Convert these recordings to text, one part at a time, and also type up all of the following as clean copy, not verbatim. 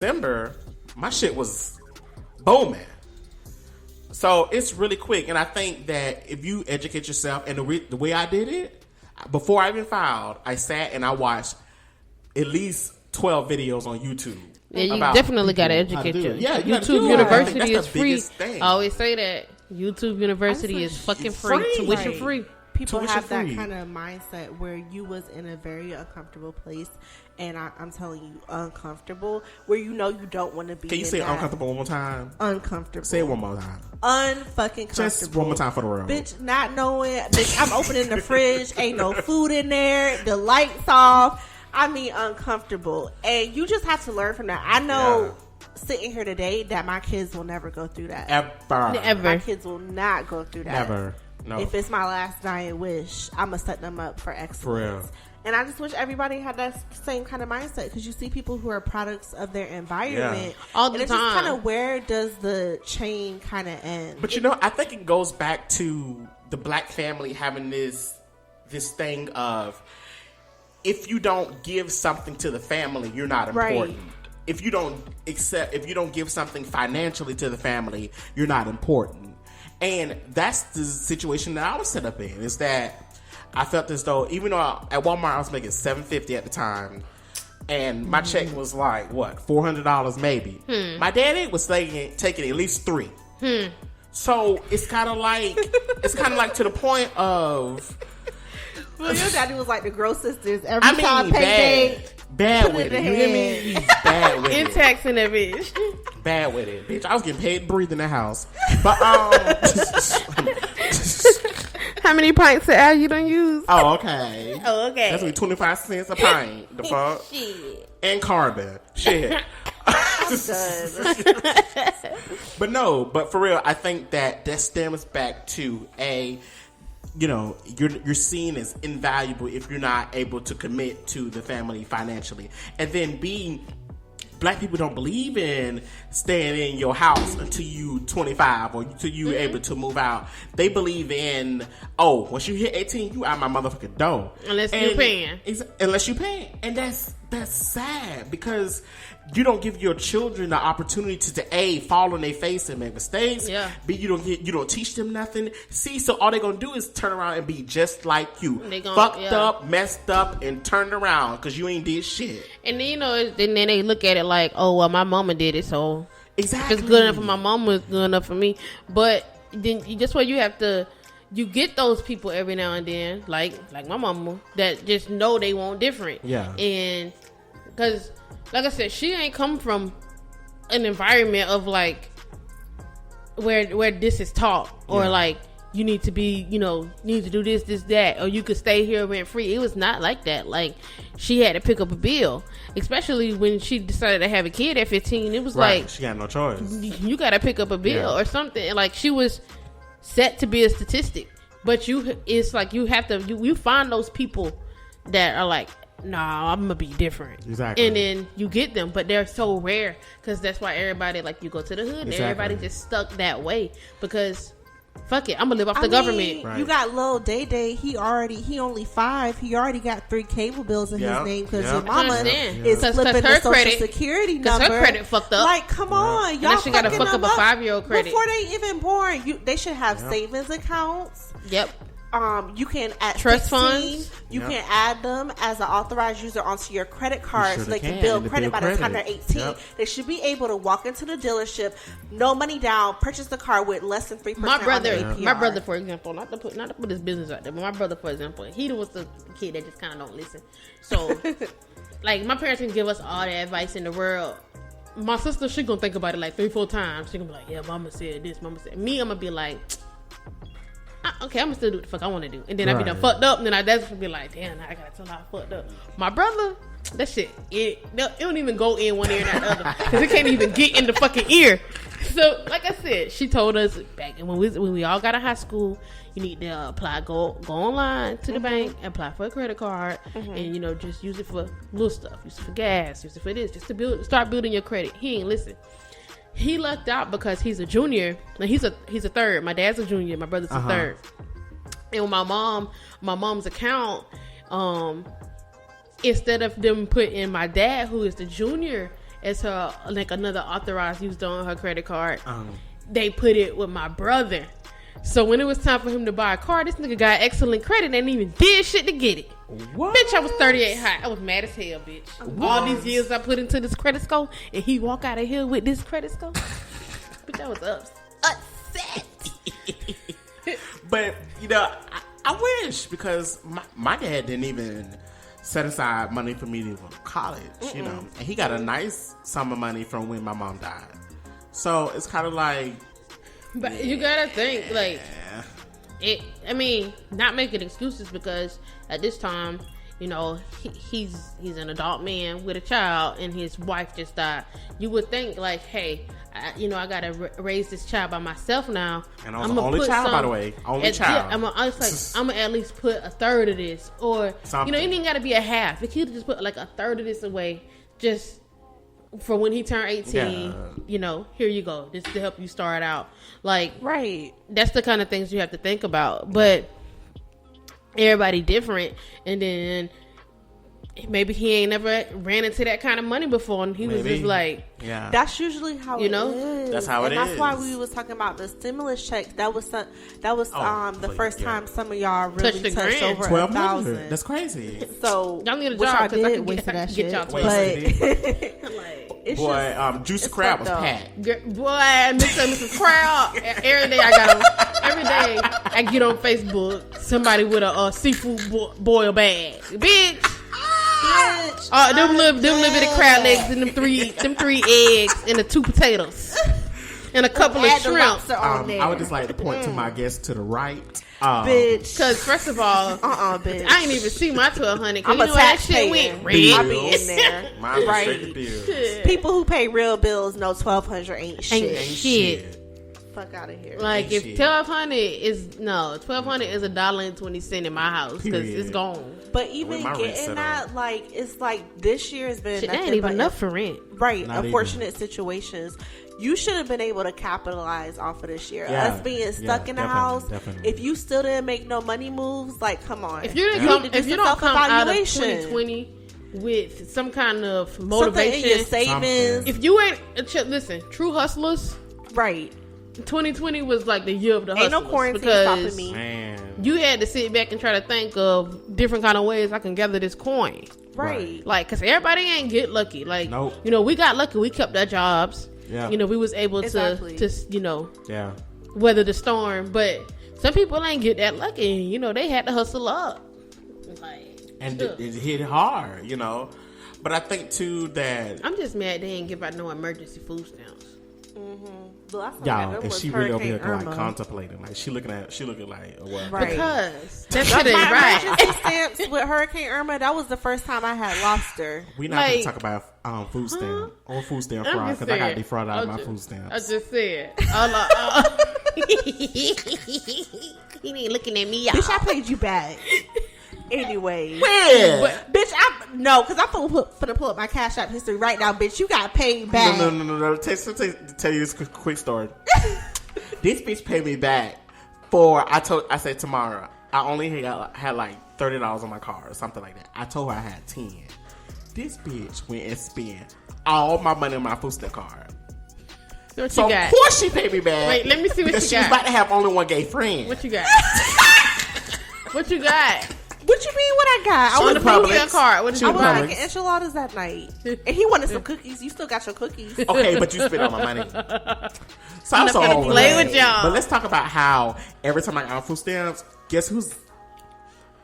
December, my shit was booming. So it's really quick, and I think that if you educate yourself, and the way I did it, before I even filed, I sat and I watched at least 12 videos on YouTube. Yeah, you definitely got to educate you. Yeah, YouTube University is free. Thing. I always say that. YouTube University is fucking free. Tuition free. People have that kind of mindset where you was in a very uncomfortable place, and I'm telling you, uncomfortable, where you know you don't want to be. Can you say uncomfortable one more time? Uncomfortable. Say it one more time. Unfucking comfortable. Just one more time for the road. Bitch, not knowing. Bitch, I'm opening the fridge. Ain't no food in there. The lights off. I mean, uncomfortable. And you just have to learn from that. I know sitting here today that my kids will never go through that. Ever. My kids will not go through that. Never. No. If it's my last dying wish, I'm going to set them up for excellence. For real. And I just wish everybody had that same kind of mindset, because you see people who are products of their environment. All the time. And it's just kind of, where does the chain kind of end? But you know, I think it goes back to the black family having this thing of, if you don't give something to the family, you're not important. Right. If you don't give something financially to the family, you're not important. And that's the situation that I was set up in, is that I felt as though, even though at Walmart I was making $7.50 at the time, and my check was like, what, $400 maybe. My daddy was taking at least $3. So it's kind of like to the point of, well, your daddy was like the Gross Sisters. Every time payday, bad with it. You hear me? He's bad with it. In tax and that bitch. Bad with it, bitch. I was getting paid to breathe in the house. But how many pints of ale you done use? Oh, okay. Okay. That's only 25 cents a pint. The fuck? Shit. And carbon. Shit. But for real, I think that stems back to you're seen as invaluable if you're not able to commit to the family financially. And then black people don't believe in staying in your house until you 25 or until you able to move out. They believe in, once you hit 18, you out my motherfucking door. Unless you're paying. Unless you paying. And that's sad, because you don't give your children the opportunity to A, fall on their face and make mistakes. Yeah. B, you don't teach them nothing. C, so all they're gonna do is turn around and be just like you. Fucked up, messed up, and turned around because you ain't did shit. And then, then they look at it like, oh, well, my mama did it, so exactly. if it's good enough for my mama, it's good enough for me. But then that's why you get those people every now and then, like my mama, that just know they want different. Yeah. And because, like I said, she ain't come from an environment of like where this is taught, or like you need to be, need to do this, that, or you could stay here rent free. It was not like that. Like, she had to pick up a bill, especially when she decided to have a kid at 15. It was like, she got no choice. You got to pick up a bill or something. Like, she was set to be a statistic, but it's like you have to, you find those people that are like, nah, I'm gonna be different. Exactly. And then you get them, but they're so rare, because that's why everybody, like, you go to the hood and everybody just stuck that way, because fuck it, I'm gonna live off the government. Right. You got Lil Day. He only 5. He already got 3 cable bills in his name, because your mama is flipping the Social Security number. Her credit fucked up. Like, come on, y'all. She gotta fuck up a 5-year-old credit before they even born. They should have savings accounts. Yep. You can at trust 16, funds. You can add them as an authorized user onto your credit card, so they can build credit by the time they're 18. Yep. They should be able to walk into the dealership, no money down, purchase the car with less than 3%. My brother, for example, not to put his business out there, but my brother, for example, he was the kid that just kind of don't listen. So, like, my parents can give us all the advice in the world. My sister, she gonna think about it like 3-4 times. She gonna be like, yeah, mama said this, mama said. Me, I'm gonna be like, okay, I'm gonna still do what the fuck I want to do, and then I be done fucked up, and then that's gonna be like, damn, I gotta tell her I fucked up. My brother, that shit, it don't even go in one ear and not the other, because it can't even get in the fucking ear. So, like I said, she told us back when we all got out of high school, you need to apply, go online to the bank, apply for a credit card, and just use it for little stuff, use it for gas, use it for this, just to start building your credit. He ain't listen. He lucked out because he's a junior. Like, he's a third. My dad's a junior. My brother's a third. And with my mom's account, instead of them putting my dad, who is the junior, as her like another authorized use on her credit card. They put it with my brother. So when it was time for him to buy a car, this nigga got excellent credit and ain't even did shit to get it. What? Bitch, I was 38 high. I was mad as hell, bitch. What? All these years I put into this credit score, and he walk out of here with this credit score. Bitch, I was upset. But, you know, I wish, because my dad didn't even set aside money for me to go to college, you know. And he got a nice sum of money from when my mom died. So it's kind of like... But you gotta think, like... I mean, not making excuses, because at this time, you know, he's an adult man with a child, and his wife just died. You would think, like, hey, I gotta raise this child by myself now. And I was the only child, by the way. Only child. I'm gonna at least put a third of this, or something. You know, it ain't gotta be a half. It could just put like a third of this away, just for when he turned 18. You know, here you go. This to help you start out. Like, right. That's the kind of things you have to think about. But everybody different, and then maybe he ain't never ran into that kind of money before, and he was just like, yeah. That's usually how it is. That's how it is. That's why we was talking about the stimulus checks. That was the first time some of y'all really touched over 1,000. That's crazy. So y'all need a which job, I did wait for that shit. But Juicy Crab was packed. Boy, Mrs. Crab. Every day I get on Facebook, somebody with a seafood boil bag, bitch. Them little bit of crab legs and them three eggs and the 2 potatoes and a couple of shrimp. I would just like to point to my guest to the right, bitch. Because first of all, bitch, I ain't even see my 1,200. I'm you know that shit paying. went red. I be in there. Right. People who pay real bills know 1,200 ain't shit. Fuck out of here. Like, if 1,200 is $1,200 is $1.20 in my house, because it's gone. But even getting that, like, it's like this year has been shit, that ain't even enough for rent. Right. Unfortunate situations. You should have been able to capitalize off of this year. Us being stuck in the house. Definitely. If you still didn't make no money moves, like, come on. If you don't come out of 2020 with some kind of motivation, something in your savings. If you ain't listen, true hustlers, right? 2020 was like the year of the hustlers. Ain't no quarantine stopping me. Man. You had to sit back and try to think of different kind of ways I can gather this coin. Right. Like, because everybody ain't get lucky. Like, nope. You know, we got lucky. We kept our jobs. Yeah. You know, we was able to you know, weather the storm. But some people ain't get that lucky. You know, they had to hustle up. Like, and it hit hard, you know. But I think, too, that... I'm just mad they ain't give out no emergency food stamps. Y'all, and she really over here like contemplating, like she looking like what? Right. Because that shit ain't right. Emergency stamps with Hurricane Irma. That was the first time I had lobster. We not gonna talk about food stamp or food stamp fraud, because I got defrauded out of my food stamps. I just said, he ain't looking at me, y'all. Bitch, I paid you back. Anyway, bitch, because I'm finna pull up my Cash App history right now, bitch. You got paid back. No. Tell you this quick story. This bitch paid me back for I said Tamara, I only had like $30 on my card or something like that. I told her I had 10. This bitch went and spent all my money on my food stamp card. So you got? Of course she paid me back. Wait, let me see what you got. She was about to have only one gay friend. What you got? What you got? What you mean? What I got? I want a food stamp card. What did you buy? Like enchiladas that night, and he wanted some cookies. You still got your cookies. Okay, but you spent all my money. So I'm so over play with y'all. But let's talk about how every time I got on food stamps, guess who's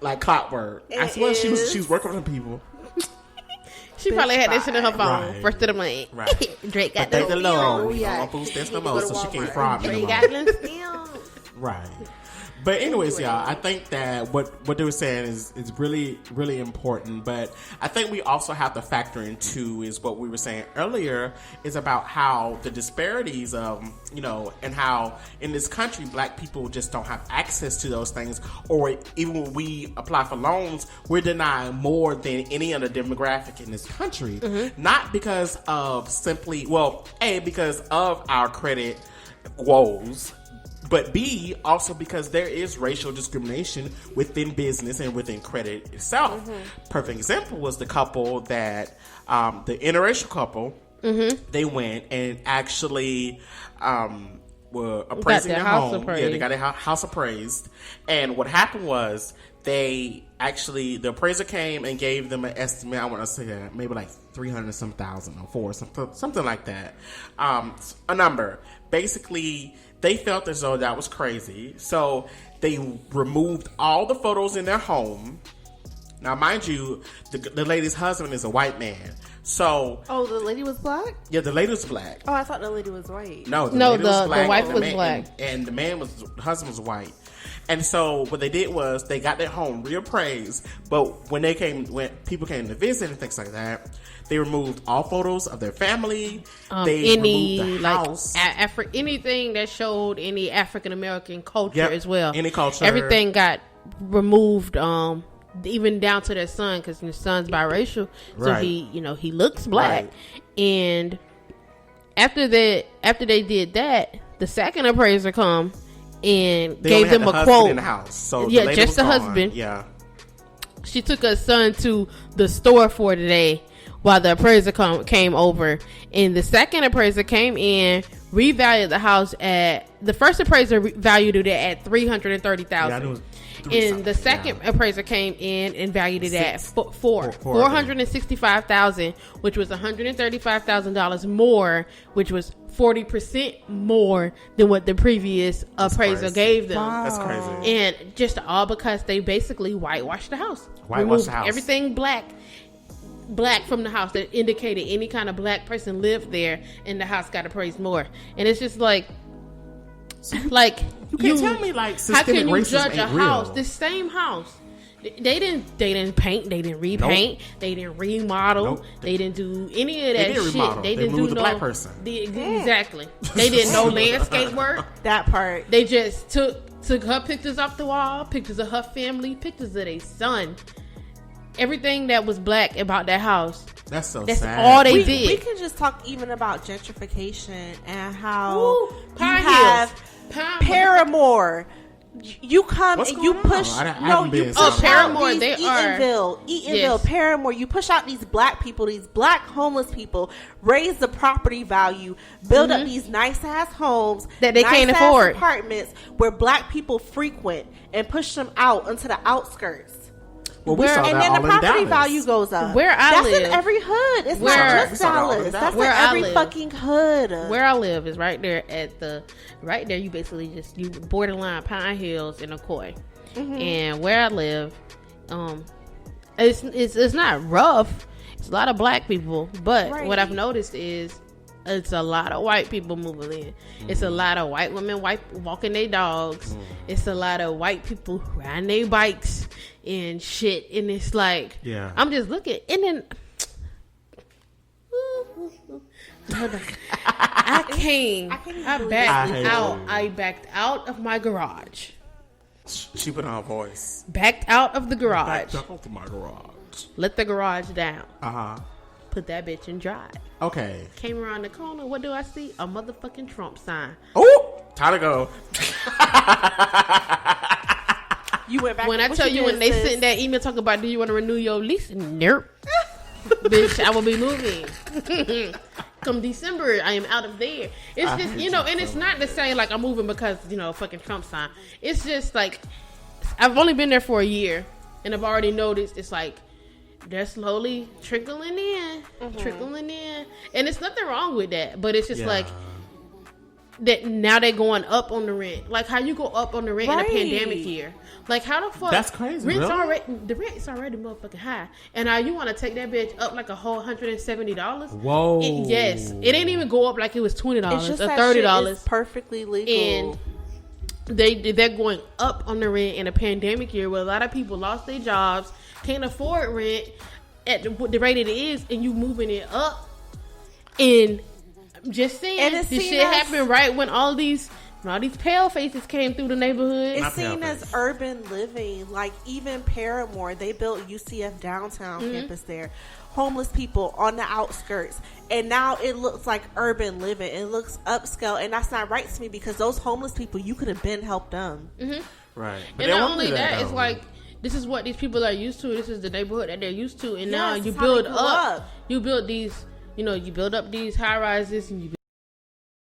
like clockwork? I swear she was working for people. She probably had that shit on her phone. First of the month. Right. Drake got the low. On food stamps no more, so she can't fraud me. Drake got them still. Right. But anyways, y'all, I think that what they were saying is really, really important. But I think we also have to factor into is what we were saying earlier is about how the disparities of, you know, and how in this country, black people just don't have access to those things. Or even when we apply for loans, we're denied more than any other demographic in this country. Mm-hmm. Not because of simply, because of our credit woes. But B, also because there is racial discrimination within business and within credit itself. Mm-hmm. Perfect example was the couple that, the interracial couple They went and actually were appraising their home. Appraised. Yeah, they got their house appraised. And what happened was the appraiser came and gave them an estimate. I want to say maybe like 300,000 or something like that. A number. Basically, they felt as though that was crazy. So they removed all the photos in their home. Now, mind you, the lady's husband is a white man. So, the lady was black? Yeah, the lady was black. Oh, I thought the lady was white. No, the lady was black. The wife was black. And the husband was white. And so what they did was they got their home reappraised. But when people came to visit and things like that, they removed all photos of their family. They removed the house. Anything that showed any African American culture as well. Any culture. Everything got removed. Even down to their son, because his son's biracial, so he looks black. Right. And after they did that, the second appraiser come and gave them a quote in the house. So just the husband. Yeah, she took her son to the store for today while the appraiser came over, and the second appraiser came in, revalued the house at the first appraiser valued it at $330,000. And the second appraiser came in and valued it at $465,000, which was $135,000 more, which was 40% more than what the previous appraiser gave them. Wow. That's crazy. And just all because they basically whitewashed the house. Whitewashed the house. Everything black from the house that indicated any kind of black person lived there, and the house got appraised more. And it's just like you can't tell me like systemic racism ain't real. How can you judge a house? This same house, they didn't paint, they didn't repaint, they didn't remodel, they didn't do any of that shit. Remodel. They didn't do the black person. Exactly. They did no landscape work. That part. They just took her pictures off the wall, pictures of her family, pictures of their son. Everything that was black about that house. That's sad. All they did. We can just talk even about gentrification and how you have Paramore. You come What's and you going push. on? You push Paramore. out these Eatonville, Yes. Paramore. You push out these black people, these black homeless people. Raise the property value. Build up these nice ass homes that they can't afford. Apartments where black people frequent, and push them out into the outskirts. Well, and then the property value goes up. That's in every hood. It's not just Dallas. That's in every fucking hood. Where I live is right there you basically you borderline Pine Hills and McCoy. And where I live, it's not rough. It's a lot of black people, but what I've noticed is it's a lot of white people moving in. It's a lot of white women walking their dogs. It's a lot of white people riding their bikes and shit. And it's like, I'm just looking. And then I backed out of my garage. She put on her voice. Backed out of the garage. Backed out of my garage. Let the garage down. Uh-huh. Put that bitch in drive. Okay. Came around the corner. What do I see? A motherfucking Trump sign. Oh, time to go. You went back. When I tell you, when they sent that email talking about, do you want to renew your lease? Nope. Bitch, I will be moving. Come December, I am out of there. It's just, and it's not to say like I'm moving because, fucking Trump sign. It's just like, I've only been there for a year and I've already noticed it's like, they're slowly trickling in. And it's nothing wrong with that, but it's just like that now they're going up on the rent. Like how you go up on the rent in a pandemic year. Like how the fuck? That's crazy. The rent is already motherfucking high, and now you want to take that bitch up like a whole $170? Whoa! Yes, it ain't even go up like it was $20 or $30. It's perfectly legal, and they're going up on the rent in a pandemic year where a lot of people lost their jobs, can't afford rent at the rate it is, and you moving it up. And I'm just saying, this shit happened right when all these pale faces came through the neighborhood. It's seen as urban living. Like even Paramore, they built UCF downtown campus there. Homeless people on the outskirts, and now it looks like urban living. It looks upscale, and that's not right to me because those homeless people, you could have been helped them. Right, but and not only that, it's like this is what these people are used to. This is the neighborhood that they're used to, and now you build up. You build these you know, you build up these high rises and you